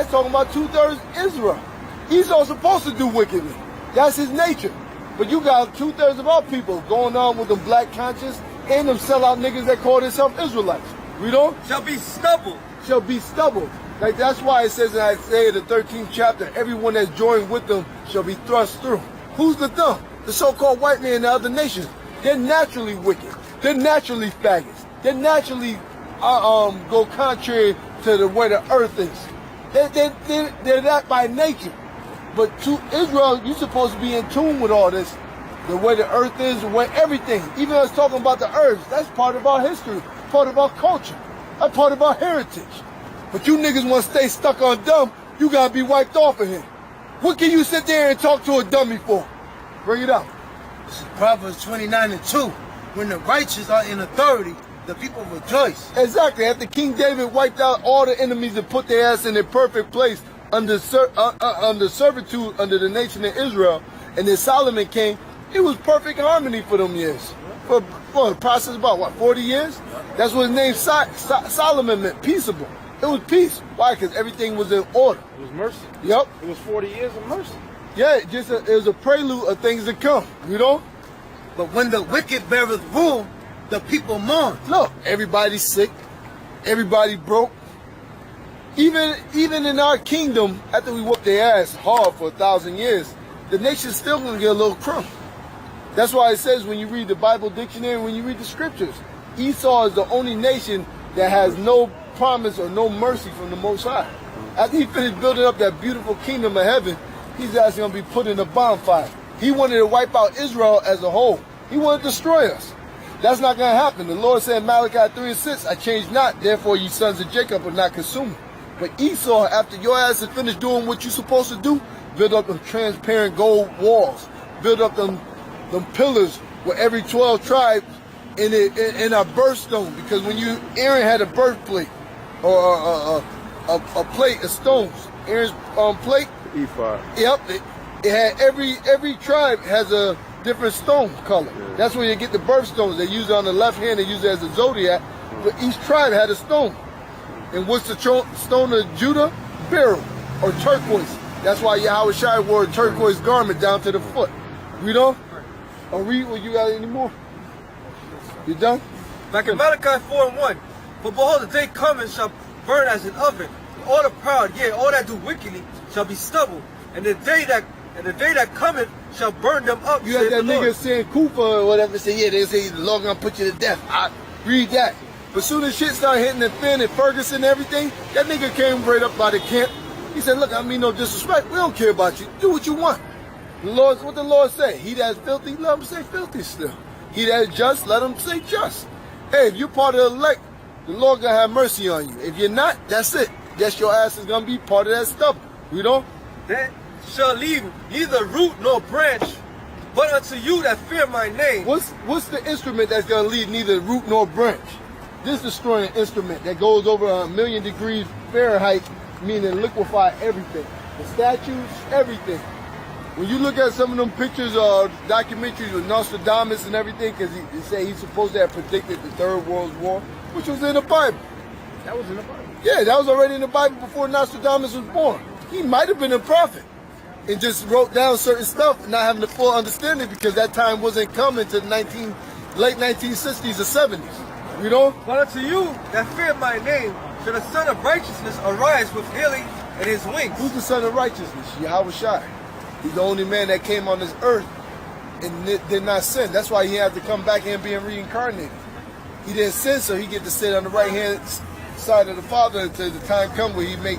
That's talking about 2/3 Israel. Esau's supposed to do wickedly. That's his nature. But you got 2/3 of our people going on with them black conscience and them sellout niggas that call themselves Israelites. We don't? Shall be stubble. Shall be stubble. Like that's why it says in Isaiah the 13th chapter, everyone that's joined with them shall be thrust through. Who's the dumb? The so-called white man in the other nations. They're naturally wicked. They're naturally faggots. They naturally go contrary to the way the earth is. They're that by nature. But to Israel, you're supposed to be in tune with all this. The way the earth is, the way everything. Even us talking about the herbs, that's part of our history, part of our culture, that's part of our heritage. But you niggas want to stay stuck on dumb, you gotta be wiped off of here. What can you sit there and talk to a dummy for? Bring it up. This is Proverbs 29:2. When the righteous are in authority, the people rejoice. Exactly. After King David wiped out all the enemies and put their ass in their perfect place under servitude under the nation of Israel, and then Solomon came, it was perfect harmony for them years. For the process about what, 40 years? That's what his name Solomon meant, peaceable. It was peace. Why? Because everything was in order. It was mercy. Yep. It was 40 years of mercy. Yeah, it was a prelude of things to come. You know? But when the wicked beareth rule, the people mourn. Look, everybody's sick. Everybody broke. Even in our kingdom, after we whooped their ass hard for 1,000 years, the nation's still going to get a little crumb. That's why it says when you read the Bible dictionary, when you read the scriptures, Esau is the only nation that has no promise or no mercy from the Most High. After he finished building up that beautiful kingdom of heaven, he's actually going to be put in a bonfire. He wanted to wipe out Israel as a whole. He wanted to destroy us. That's not going to happen. The Lord said in Malachi 3:6, I change not, therefore you sons of Jacob are not consumed. But Esau, after your ass is finished doing what you're supposed to do, build up them transparent gold walls, build up them pillars with every 12 tribes in a birthstone. Because when Aaron had a birth plate, or a plate of stones, Aaron's plate, ephod. Yep, it had every tribe has a different stone color. Yeah. That's where you get the birthstones. They use it on the left hand, they use it as a zodiac, but each tribe had a stone. And what's the stone of Judah? Beryl, or turquoise. That's why Yahweh Shai wore a turquoise garment down to the foot. Read on? Or read what you got any more? You done? Like in Malachi 4:1. For behold, the day coming shall burn as an oven. All the proud, yea, all that do wickedly shall be stubble. And the day that cometh shall burn them up. You had that nigga saying Kufa or whatever, say, yeah, they say the Lord gonna put you to death. I read that. But soon as shit started hitting the Finn and Ferguson and everything, that nigga came right up by the camp. He said, look, I mean no disrespect. We don't care about you. Do what you want. What the Lord say? He that's filthy, let him say filthy still. He that's just, let him say just. Hey, if you're part of the elect, the Lord gonna have mercy on you. If you're not, that's it. That's your ass is gonna be part of that stubble. You know? That shall leave neither root nor branch, but unto you that fear my name. What's the instrument that's gonna leave neither root nor branch? This destroying instrument that goes over 1,000,000 degrees Fahrenheit, meaning liquefy everything. The statues, everything. When you look at some of them pictures or documentaries with Nostradamus and everything, because they say he's supposed to have predicted the Third World War, which was in the Bible. That was in the Bible. Yeah, that was already in the Bible before Nostradamus was born. He might have been a prophet and just wrote down certain stuff and not having the full understanding because that time wasn't coming to the late 1960s or 70s. You know? But unto you that fear my name shall the Son of Righteousness arise with healing in his wings. Who's the Son of Righteousness? Yahweh Shai. He's the only man that came on this earth and did not sin. That's why he had to come back and being reincarnated. He didn't sin, so he get to sit on the right hand side of the Father until the time comes where he make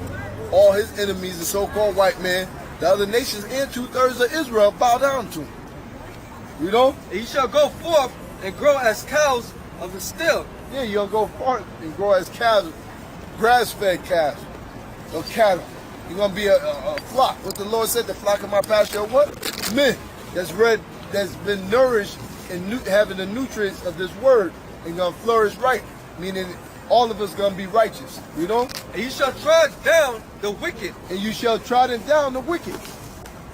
all his enemies, the so-called white man, the other nations, and 2/3 of Israel bow down to him. You know? And ye shall go forth and grow as cows of the still. Yeah, you're going to go forth and grow as calves, grass-fed calves, or cattle. You're going to be a flock. What the Lord said, the flock of my pasture, what? Men that's been nourished and having the nutrients of this word and going to flourish right, meaning all of us going to be righteous, you know? And you shall trod down the wicked. And you shall trodden down the wicked.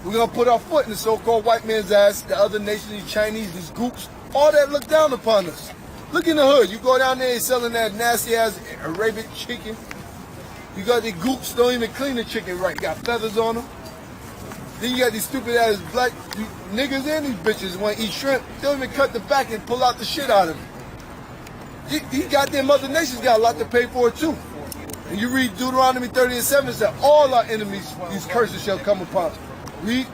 We're going to put our foot in the so-called white man's ass, the other nations, these Chinese, these goops, all that look down upon us. Look in the hood. You go down there and selling that nasty-ass Arabic chicken. You got the gooks, don't even clean the chicken right, got feathers on them. Then you got these stupid ass black niggas and these bitches want to eat shrimp. They don't even cut the back and pull out the shit out of it. These goddamn other nations got a lot to pay for it too. And you read Deuteronomy 30:7, it said all our enemies, these curses shall come upon us. Read.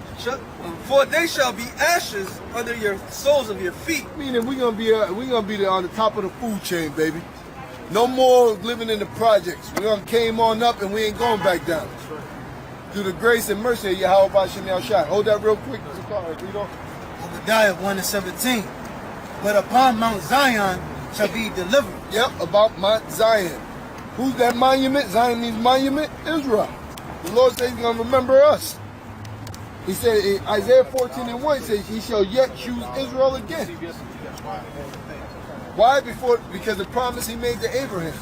For they shall be ashes under your soles of your feet. Meaning we gonna be on the top of the food chain, baby. No more living in the projects. We done came on up and we ain't going back down. Through the grace and mercy of Yahweh Shem Shai. Hold that real quick. Obadiah 1:17. But upon Mount Zion shall be delivered. Yep, about Mount Zion. Who's that monument? Zion means monument? Israel. The Lord says he's going to remember us. He said in Isaiah 14:1, he says, he shall yet choose Israel again. Why? Because the promise he made to Abraham.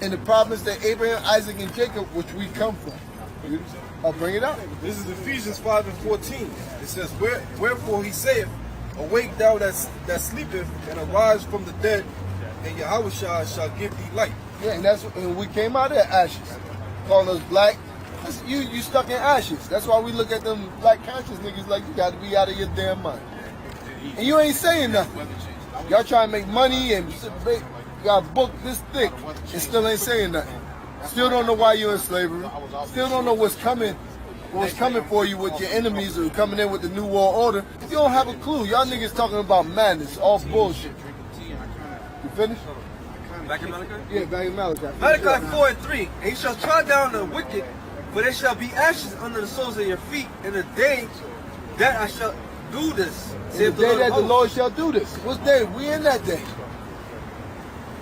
And the promise that Abraham, Isaac, and Jacob, which we come from. I'll bring it out. This is Ephesians 5:14. It says, Wherefore he saith, Awake thou that sleepeth, and arise from the dead, and Yahweh shall give thee light. Yeah, and we came out of ashes. Calling us black. You stuck in ashes. That's why we look at them black conscious niggas like you got to be out of your damn mind. And you ain't saying nothing. Y'all trying to make money and got a book this thick and still ain't saying nothing. Still don't know why you're in slavery. Still don't know what's coming for you with your enemies who are coming in with the New World Order. You don't have a clue. Y'all niggas talking about madness. All bullshit. You finished? Back in Malachi? Yeah, back in Malachi. Malachi 4:3. And he shall try down the wicked, for they shall be ashes under the soles of your feet in the day that I shall do this. The day that the Lord shall do this. What day? We in that day.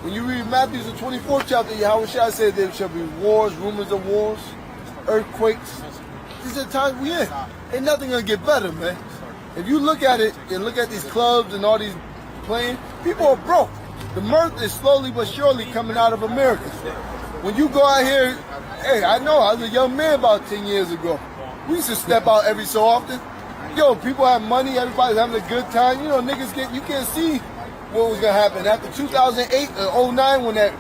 When you read Matthew, the 24th chapter, Yahweh Shai said there shall be wars, rumors of wars, earthquakes. These are the times we in. Ain't nothing gonna get better, man. If you look at it and look at these clubs and all these playing, people are broke. The mirth is slowly but surely coming out of America. When you go out here, hey, I know, I was a young man about 10 years ago. We used to step out every so often. Yo, people have money, everybody's having a good time. You know, niggas you can't see what was gonna happen. After 2008 or 09, when that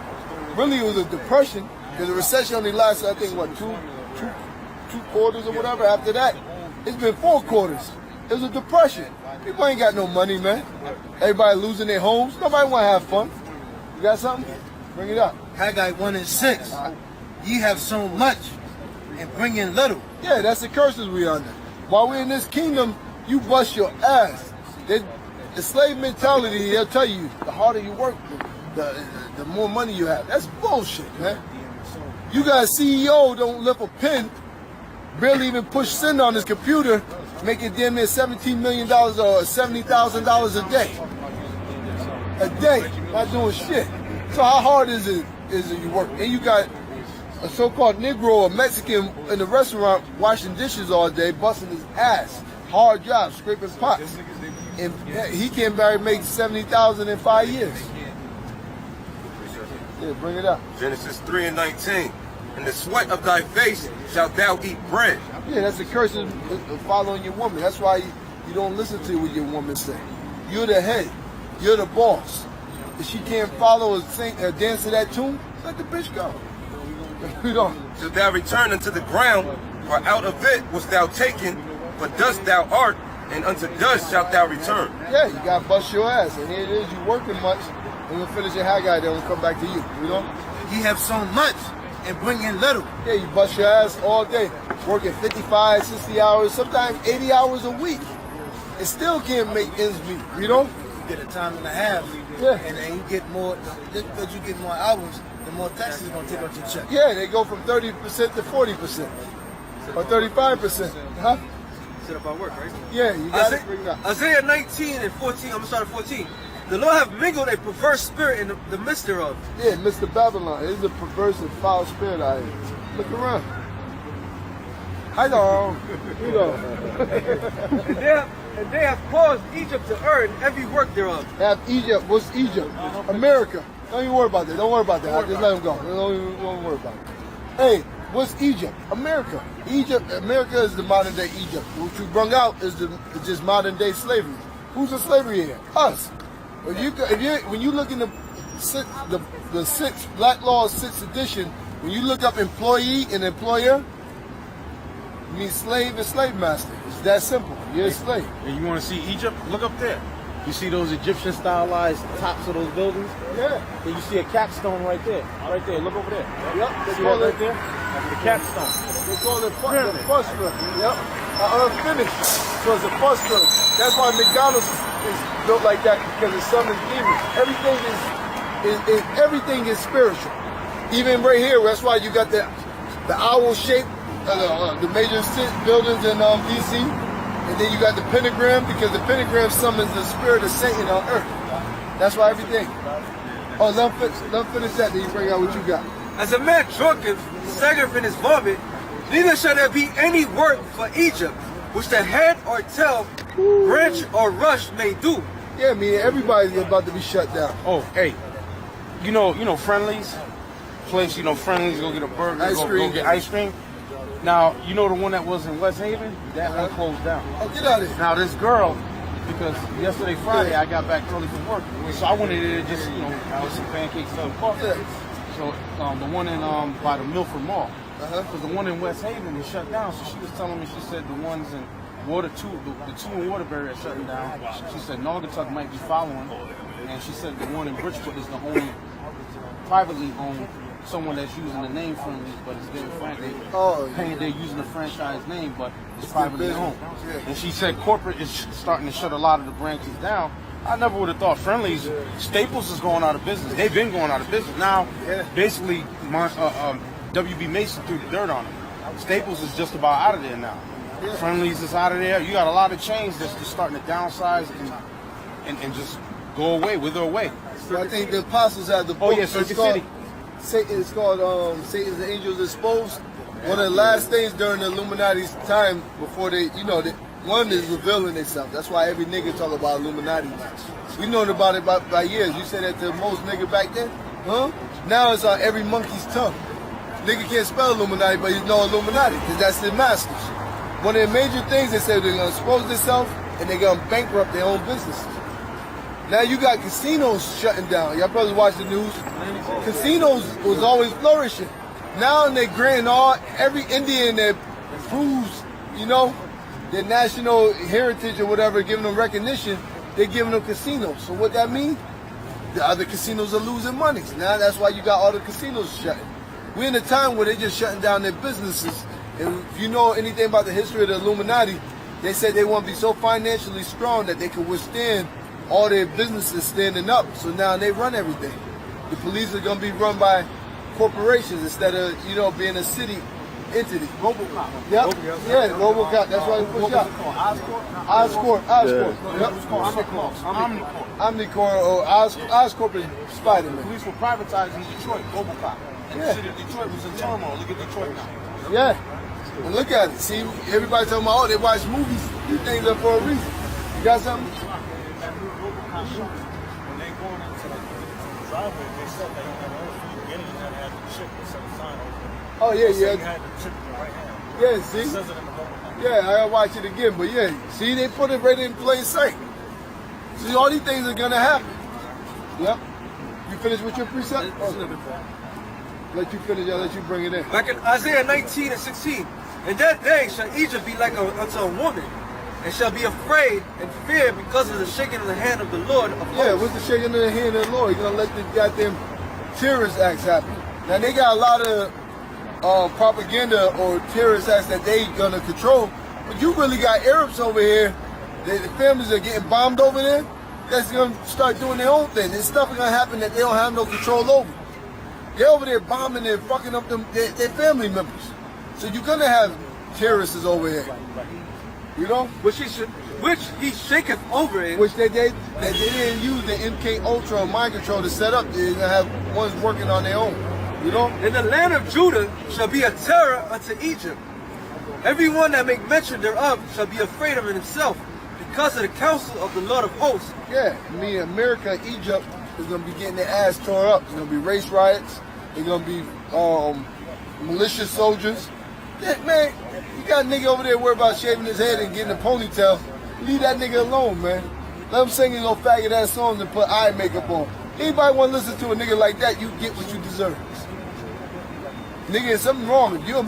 really was a depression, because the recession only lasted, I think, what, two quarters or whatever. After that, it's been 4 quarters. It was a depression. People ain't got no money, man. Everybody losing their homes. Nobody want to have fun. You got something? Bring it up. Haggai 1:6. Ye have sown much and bring in little. Yeah, that's the curses we under. While we're in this kingdom, you bust your ass. The slave mentality, they'll tell you, the harder you work, the more money you have. That's bullshit, man. You got a CEO don't lift a pen, barely even push send on his computer, making damn near $17 million or $70,000 a day. A day, not doing shit. So how hard is it you work? And you got a so-called Negro or Mexican in the restaurant washing dishes all day, busting his ass. Hard job, scraping pots. And he can barely make $70,000 in 5 years. Yeah, bring it up. Genesis 3:19. In the sweat of thy face shalt thou eat bread. Yeah, that's the curse of following your woman. That's why you don't listen to what your woman say. You're the head. You're the boss. If she can't follow or sing or dance to that tune, let the bitch go. You don't. Till thou return unto the ground, for out of it wast thou taken, for dust thou art, and unto dust shalt thou return. Yeah, you gotta bust your ass. And here it is, you working much, and we'll finish your Haggai, then we'll come back to you. You know? Ye have sown much and bring in little. Yeah, you bust your ass all day, working 55, 60 hours, sometimes 80 hours a week. And still can't make ends meet, you know? You get a time and a half. Yeah. And you get more, just because you get more hours, the more taxes are going to take out your check. Yeah, they go from 30% to 40%. Or 35%. Huh? Said about work, right? Yeah, you got it. Bring it up. Isaiah 19:14. I'm gonna start at 14. The Lord have mingled a perverse spirit in the midst thereof. Yeah, Mr. Babylon. There's a perverse and foul spirit out here. Look around. Hello. You know. And they have caused Egypt to err in every work thereof. Have Egypt. What's Egypt? America. Don't even worry about that. Don't worry about that. Just let him go. Don't worry about it. Hey, what's Egypt? America. America is the modern day Egypt. What you brung out is just modern day slavery. Who's in slavery here? Us. When you look in the sixth Black Law 6th edition, When you look up employee and employer, it means slave and slave master. It's that simple. You're a slave. And you want to see Egypt? Look up there. You see those Egyptian stylized tops of those buildings? Yeah. And you see a capstone right there. Right there. Look over there. Yep. They See call that it right there? That's the capstone. They call it the frustra. Yep. Unfinished. So it's a frustra. That's why McDonald's is built like that, because it summons demons. Everything is spiritual. Even right here, that's why you got the owl shape, the major buildings in DC, and then you got the pentagram, because the pentagram summons the spirit of Satan on earth. That's why everything. Oh, let me finish that, then you bring out what you got. As a man drunketh, staggering in his vomit, neither shall there be any work for Egypt, which the head or tail, branch or rush may do. Yeah, man, everybody's about to be shut down. Oh, hey. You know Friendlies? Place, Friendlies, go get a burger, go get ice cream. Now, you know the one that was in West Haven? That one closed down. Oh, get out of here. Now this girl, because yesterday Friday I got back early from work, so I wanted to just have some pancakes and some coffee. So the one in by the Milford Mall, because the one in West Haven is shut down. So she was telling me, she said the ones in the two in Waterbury are shutting down. She said Naugatuck might be following, and she said the one in Bridgeport is the only privately owned. Someone that's using the name Friendlies, but it's they're using the franchise name, but it's privately owned. And she said corporate is starting to shut a lot of the branches down. I never would have thought Friendlies. Staples is going out of business. They've been going out of business. Now, basically, WB Mason threw the dirt on them. Staples is just about out of there now. Friendlies is out of there. You got a lot of chains that's just starting to downsize and just go away, wither away. So I think the apostles had the book. Oh yeah, Circuit City. It's called Satan's Angels Exposed. One of the last things during the Illuminati's time before they, one is revealing themselves. That's why every nigga talk about Illuminati. We known about it by years. You said that to most nigga back then? Huh? Now it's on every monkey's tongue. Nigga can't spell Illuminati, but you know Illuminati, because that's the masters. One of the major things, they say they're going to expose themselves and they're going to bankrupt their own businesses. Now you got casinos shutting down. Y'all brothers watch the news. Casinos was always flourishing. Now they're granting every Indian that proves, their national heritage or whatever, giving them recognition, they're giving them casinos. So what that means? The other casinos are losing money. Now that's why you got all the casinos shutting. We're in a time where they're just shutting down their businesses. And if you know anything about the history of the Illuminati, they said they want to be so financially strong that they could withstand all their businesses standing up. So now they run everything. The police are going to be run by corporations instead of, being a city entity. RoboCop. Yep. Yeah, RoboCop. That's why we push out. Oscorp. Yep. It's called Omnicorp. Omnicorp or Oscorp is Spider-Man. Police were privatized in Detroit, RoboCop. And the city of Detroit was in turmoil. Look at Detroit now. Yeah. And look at it. See, everybody talking about, they watch movies. These things are for a reason. You got something? When they going into the driveway, they said that you had to beginning, you had to have the chip or some sign over it. Oh yeah, You yeah. had the chip in your right hand. Yeah, see? It says it in the RoboCop. Yeah, I gotta watch it again, but yeah, see, they put it right in plain sight. See, all these things are gonna happen. Yep. You finished with your precept? Let you finish, I'll let you bring it in. Back in Isaiah 19 and 16, in that day shall Egypt be like unto a woman, and shall be afraid and fear because of the shaking of the hand of the Lord of hosts. Yeah, what's the shaking of the hand of the Lord? You're gonna let the goddamn terrorist acts happen. Now they got a lot of propaganda or terrorist acts that they gonna control, but you really got Arabs over here. The families are getting bombed over there. That's gonna start doing their own thing. There's stuff gonna happen that they don't have no control over. They're over there bombing and fucking up their family members. So you're gonna have terrorists over here. Which he shaketh over it. Which they didn't use the MK Ultra mind control to set up. They're gonna have ones working on their own. And the land of Judah shall be a terror unto Egypt. Everyone that make mention thereof shall be afraid of it himself, because of the counsel of the Lord of hosts. Yeah, America, Egypt is gonna be getting their ass tore up. There's gonna be race riots. There's gonna be militia soldiers. Yeah, man, you got a nigga over there worried about shaving his head and getting a ponytail. Leave that nigga alone, man. Let him sing his little faggot ass songs and put eye makeup on. Anybody want to listen to a nigga like that, you get what you deserve. Nigga, there's something wrong. If you're